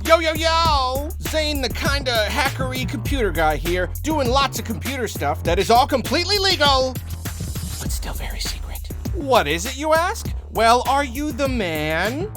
Yo, yo, yo! Zane, the kinda hackery computer guy here, doing lots of computer stuff that is all completely legal, but still very secret. What is it, you ask? Well, are you the man?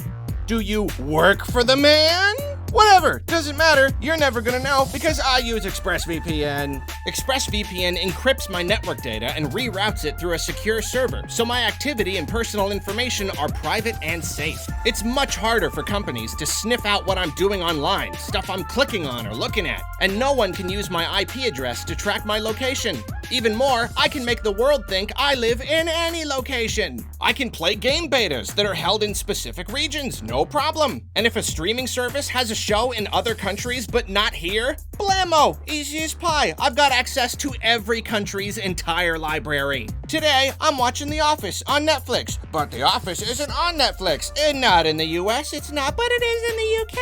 Do you work for the man? Whatever, doesn't matter, you're never gonna know because I use ExpressVPN. ExpressVPN encrypts my network data and reroutes it through a secure server, so my activity and personal information are private and safe. It's much harder for companies to sniff out what I'm doing online, stuff I'm clicking on or looking at, and no one can use my IP address to track my location. Even more, I can make the world think I live in any location. I can play game betas that are held in specific regions, no problem. And if a streaming service has a show in other countries but not here, blammo, easy as pie. I've got access to every country's entire library. Today, I'm watching The Office on Netflix, but The Office isn't on Netflix. And not in the US, it's not, but it is in the UK.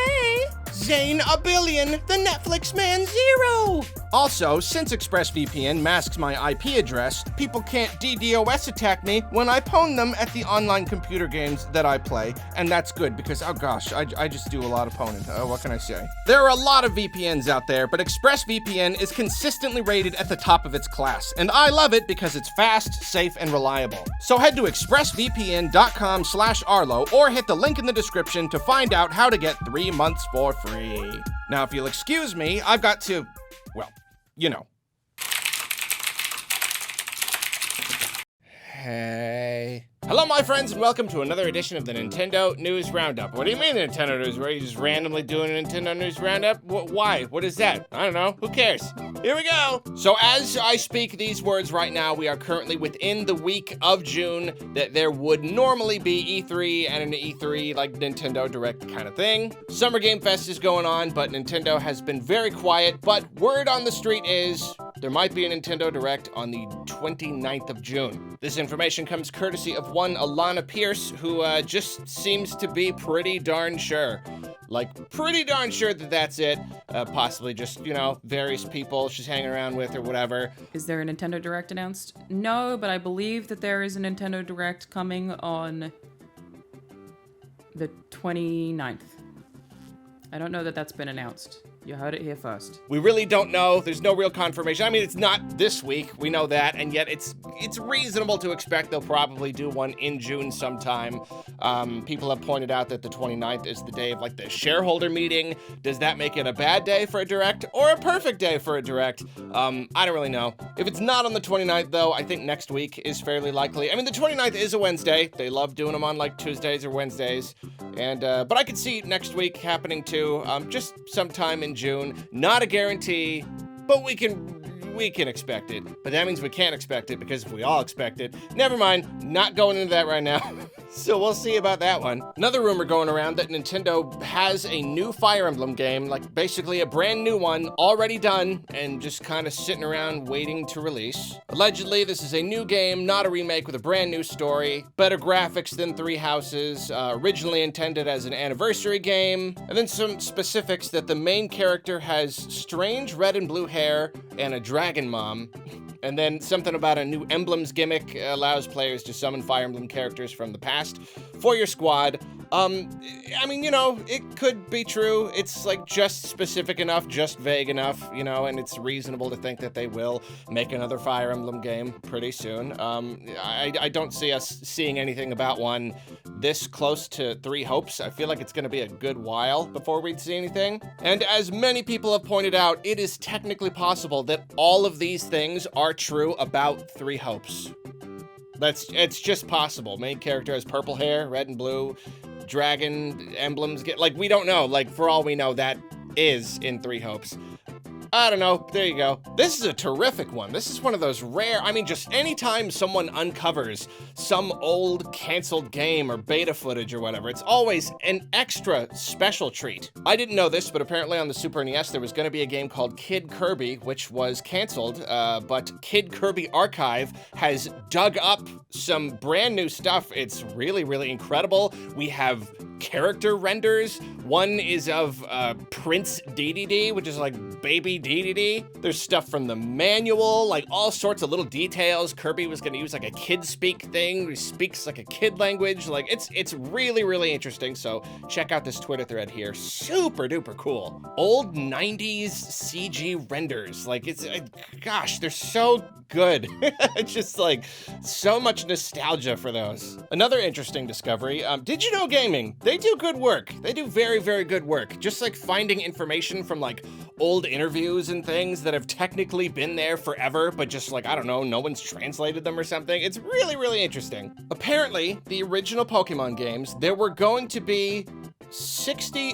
Zane a billion, the Netflix man zero. Also, since ExpressVPN masks my IP address, people can't DDoS attack me when I pwn them at the online computer games that I play, and that's good because, oh gosh, I just do a lot of pwning. What can I say? There are a lot of VPNs out there, but ExpressVPN is consistently rated at the top of its class, and I love it because it's fast, safe, and reliable. So head to expressvpn.com/Arlo or hit the link in the description to find out how to get 3 months for free. Now, if you'll excuse me, I've got to, well, you know. Hey. Hello, my friends, and welcome to another edition of the Nintendo News Roundup. What do you mean Nintendo News? Were you just randomly doing a Nintendo News Roundup? Why? What is that? I don't know. Who cares? Here we go. So as I speak these words right now, we are currently within the week of June that there would normally be E3 and an E3 like Nintendo Direct kind of thing. Summer Game Fest is going on, but Nintendo has been very quiet. But word on the street is there might be a Nintendo Direct on the 29th of June. This information comes courtesy of one Alana Pierce, who just seems to be pretty darn sure. Like, pretty darn sure that that's it. Possibly just, you know, various people she's hanging around with or whatever. Is there a Nintendo Direct announced? No, but I believe that there is a Nintendo Direct coming on the 29th. I don't know that that's been announced. You heard it here first. We really don't know. There's no real confirmation. I mean, it's not this week. We know that, and yet it's reasonable to expect they'll probably do one in June sometime. People have pointed out that the 29th is the day of, like, the shareholder meeting. Does that make it a bad day for a Direct or a perfect day for a Direct? I don't really know. If it's not on the 29th, though, I think next week is fairly likely. I mean, the 29th is a Wednesday. They love doing them on, like, Tuesdays or Wednesdays. And, but I could see next week happening, too. Just sometime in June. Not a guarantee, but we can expect it. But that means we can't expect it, because if we all expect it, never mind, not going into that right now. So we'll see about that one. Another rumor going around that Nintendo has a new Fire Emblem game, like basically a brand new one, already done, and just kind of sitting around waiting to release. Allegedly, this is a new game, not a remake, with a brand new story, better graphics than Three Houses, originally intended as an anniversary game, and then some specifics that the main character has strange red and blue hair and a dragon mom. And then something about a new emblems gimmick allows players to summon Fire Emblem characters from the past for your squad. I mean, you know, it could be true. It's like just specific enough, just vague enough, you know, and it's reasonable to think that they will make another Fire Emblem game pretty soon. I don't see us seeing anything about one this close to Three Hopes. I feel like it's going to be a good while before we'd see anything. And as many people have pointed out, it is technically possible that all of these things are true about Three Hopes. It's just possible. Main character has purple hair, red and blue, dragon emblems, like, we don't know. Like, for all we know, that is in Three Hopes. I don't know, there you go. This is a terrific one. This is one of those rare, I mean, just anytime someone uncovers some old canceled game or beta footage or whatever, it's always an extra special treat. I didn't know this, but apparently on the Super NES, there was gonna be a game called Kid Kirby, which was canceled, but Kid Kirby Archive has dug up some brand new stuff. It's really, really incredible. We have character renders. One is of Prince DDD, which is like baby DVD. There's stuff from the manual, like all sorts of little details. Kirby was gonna use like a kid speak thing. He speaks like a kid language. Like it's really, really interesting. So check out this Twitter thread here. Super duper cool. Old 90s CG renders. Like gosh, they're so good. It's just like so much nostalgia for those. Another interesting discovery, Did You Know Gaming? They do good work. They do very, very good work. Just like finding information from like old interviews and things that have technically been there forever, but just like, I don't know, no one's translated them or something. It's really, really interesting. Apparently, the original Pokemon games, there were going to be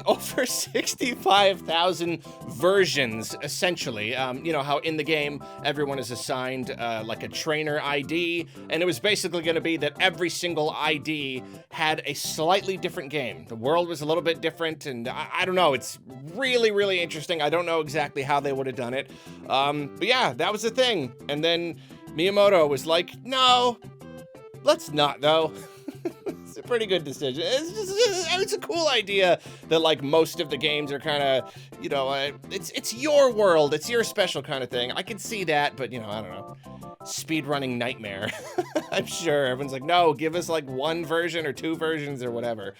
over 65,000 versions, essentially. You know how in the game, everyone is assigned like a trainer ID, and it was basically going to be that every single ID had a slightly different game. The world was a little bit different, and I don't know, it's really, really interesting. I don't know exactly how they would have done it. But yeah, that was the thing. And then Miyamoto was like, no, let's not though. It's a pretty good decision. It's a cool idea that like most of the games are kind of, you know, it's your world, it's your special kind of thing. I can see that, but you know, I don't know. Speedrunning nightmare. I'm sure everyone's like, no, give us like one version or two versions or whatever.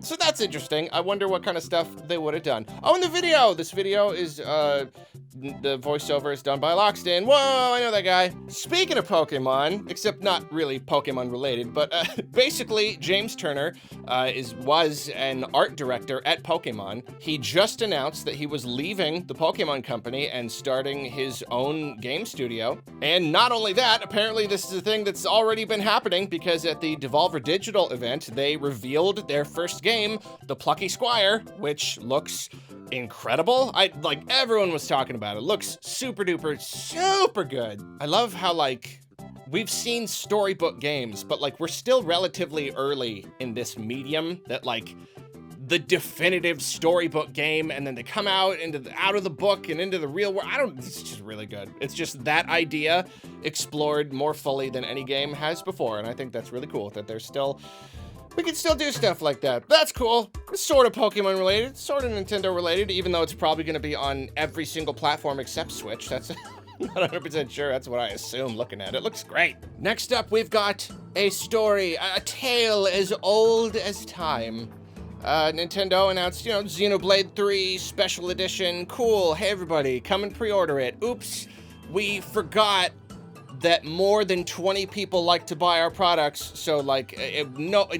So that's interesting. I wonder what kind of stuff they would have done. Oh, and the video. This video is, the voiceover is done by Loxton. Whoa, I know that guy. Speaking of Pokemon, except not really Pokemon related, but basically James Turner was an art director at Pokemon. He just announced that he was leaving the Pokemon company and starting his own game studio. And not only that, apparently this is a thing that's already been happening because at the Devolver Digital event, they revealed their first game, the Plucky Squire, which looks incredible. Like everyone was talking about it. Looks super duper, super good. I love how like we've seen storybook games, but like we're still relatively early in this medium that like the definitive storybook game, and then they come out out of the book and into the real world. It's just really good. It's just that idea explored more fully than any game has before, and I think that's really cool that we can still do stuff like that. That's cool. It's sort of Pokemon related, sort of Nintendo related, even though it's probably gonna be on every single platform except Switch. That's not 100% sure. That's what I assume looking at it. Looks great. Next up, we've got a story, a tale as old as time. Nintendo announced, you know, Xenoblade 3 Special Edition. Cool. Hey, everybody, come and pre-order it. Oops, we forgot that more than 20 people like to buy our products, so like, it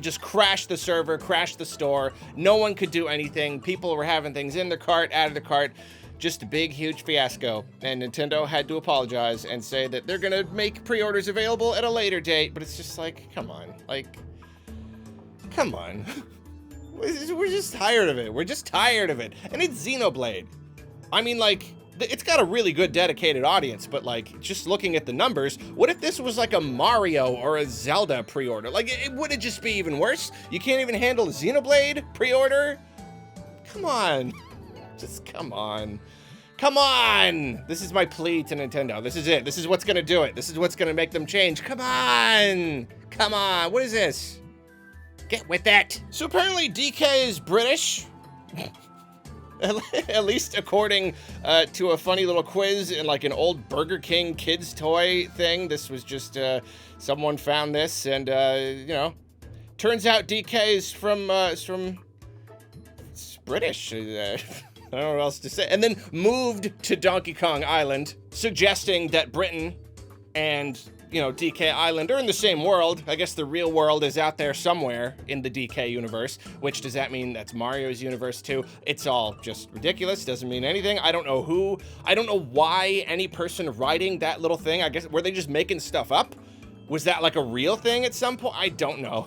just crashed the server, crashed the store. No one could do anything. People were having things in their cart, out of the cart. Just a big, huge fiasco. And Nintendo had to apologize and say that they're gonna make pre-orders available at a later date, but it's just like, come on. Like, come on. We're just tired of it. We're just tired of it. And it's Xenoblade. I mean, like, it's got a really good dedicated audience, but like, just looking at the numbers, what if this was like a Mario or a Zelda pre-order? Like, would it just be even worse? You can't even handle Xenoblade pre-order? Come on. Just come on. Come on! This is my plea to Nintendo. This is it. This is what's gonna do it. This is what's gonna make them change. Come on! Come on. What is this? Get with it. So apparently DK is British. At least according to a funny little quiz in like an old Burger King kids toy thing. This was just someone found this, and you know, turns out DK is from it's British. I don't know what else to say. And then moved to Donkey Kong Island, suggesting that Britain and, you know, DK Island are in the same world. I guess the real world is out there somewhere in the DK universe, which does that mean that's Mario's universe too? It's all just ridiculous, doesn't mean anything. I don't know why any person writing that little thing, I guess, were they just making stuff up? Was that like a real thing at some point? I don't know.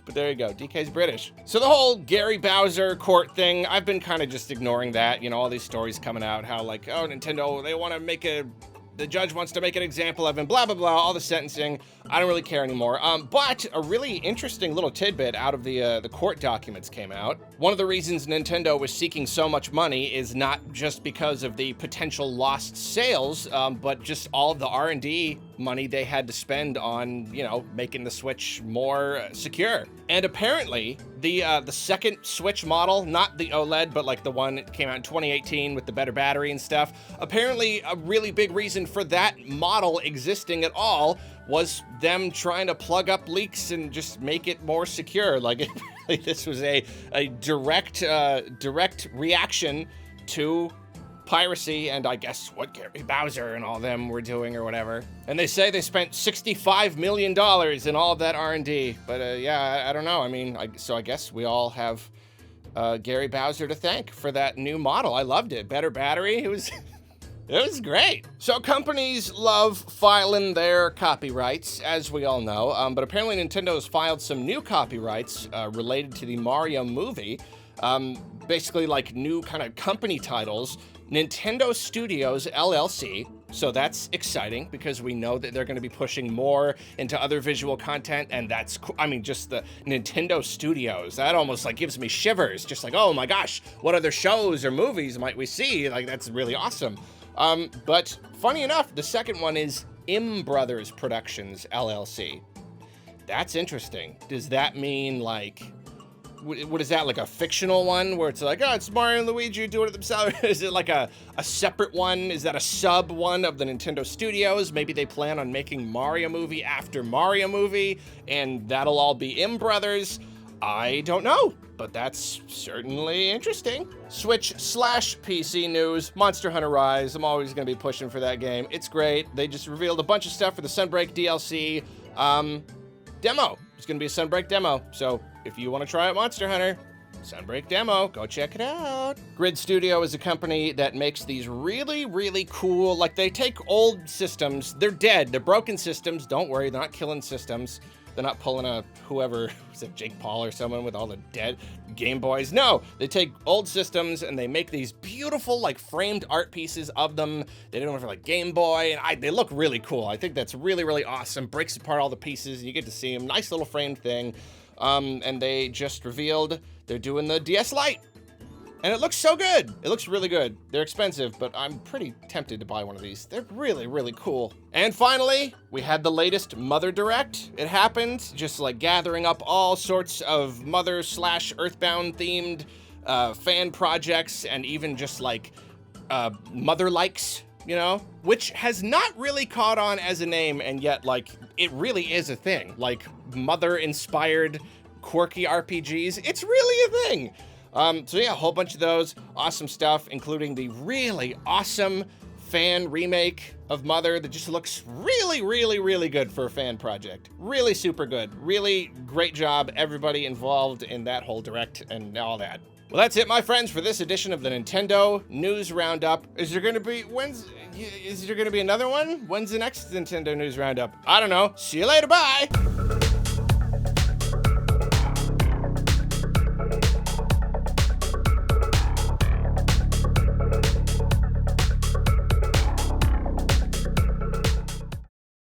But there you go, DK's British. So the whole Gary Bowser court thing, I've been kind of just ignoring that. You know, all these stories coming out, how like, oh, Nintendo, they want to make the judge wants to make an example of him, blah, blah, blah, all the sentencing. I don't really care anymore. But a really interesting little tidbit out of the court documents came out. One of the reasons Nintendo was seeking so much money is not just because of the potential lost sales, but just all of the R&D money they had to spend on, you know, making the Switch more secure. And apparently, the second Switch model, not the OLED, but like the one that came out in 2018 with the better battery and stuff, apparently a really big reason for that model existing at all was them trying to plug up leaks and just make it more secure. Like, this was a direct reaction to piracy and I guess what Kirby Bowser and all them were doing or whatever. And they say they spent $65 million in all of that R&D. But yeah, I don't know. I mean, so I guess we all have Gary Bowser to thank for that new model. I loved it. Better battery. It was great. So companies love filing their copyrights, as we all know. But apparently Nintendo has filed some new copyrights related to the Mario movie. Basically like new kind of company titles. Nintendo Studios LLC, so that's exciting because we know that they're going to be pushing more into other visual content, and that's cool. I mean, just the Nintendo Studios, that almost like gives me shivers, just like, oh my gosh, what other shows or movies might we see? Like, that's really awesome. But funny enough, the second one is M Brothers Productions LLC. That's interesting. Does that mean like, what is that, like a fictional one where it's like, oh, it's Mario and Luigi doing it themselves? Is it like a separate one? Is that a sub one of the Nintendo Studios? Maybe they plan on making Mario movie after Mario movie, and that'll all be M Brothers. I don't know, but that's certainly interesting. Switch/PC news, Monster Hunter Rise. I'm always gonna be pushing for that game. It's great. They just revealed a bunch of stuff for the Sunbreak DLC demo. It's gonna be a Sunbreak demo, so if you want to try out Monster Hunter, Sunbreak demo, go check it out. Grid Studio is a company that makes these really, really cool, like they take old systems, they're dead, they're broken systems, don't worry, they're not killing systems. They're not pulling a whoever, was it Jake Paul or someone with all the dead Game Boys? No, they take old systems and they make these beautiful like framed art pieces of them. They do them for like Game Boy, and they look really cool. I think that's really, really awesome. Breaks apart all the pieces and you get to see them. Nice little framed thing. And they just revealed they're doing the DS Lite. And it looks so good. It looks really good. They're expensive, but I'm pretty tempted to buy one of these. They're really, really cool. And finally, we had the latest Mother Direct. It happened, just like gathering up all sorts of Mother/Earthbound themed fan projects and even just like Mother likes, you know, which has not really caught on as a name, and yet like it really is a thing. Like Mother inspired quirky RPGs. It's really a thing. So yeah, a whole bunch of those awesome stuff, including the really awesome fan remake of Mother that just looks really, really, really good for a fan project. Really super good. Really great job, everybody involved in that whole direct and all that. Well, that's it, my friends, for this edition of the Nintendo News Roundup. Is there gonna be another one? When's the next Nintendo News Roundup? I don't know. See you later, bye!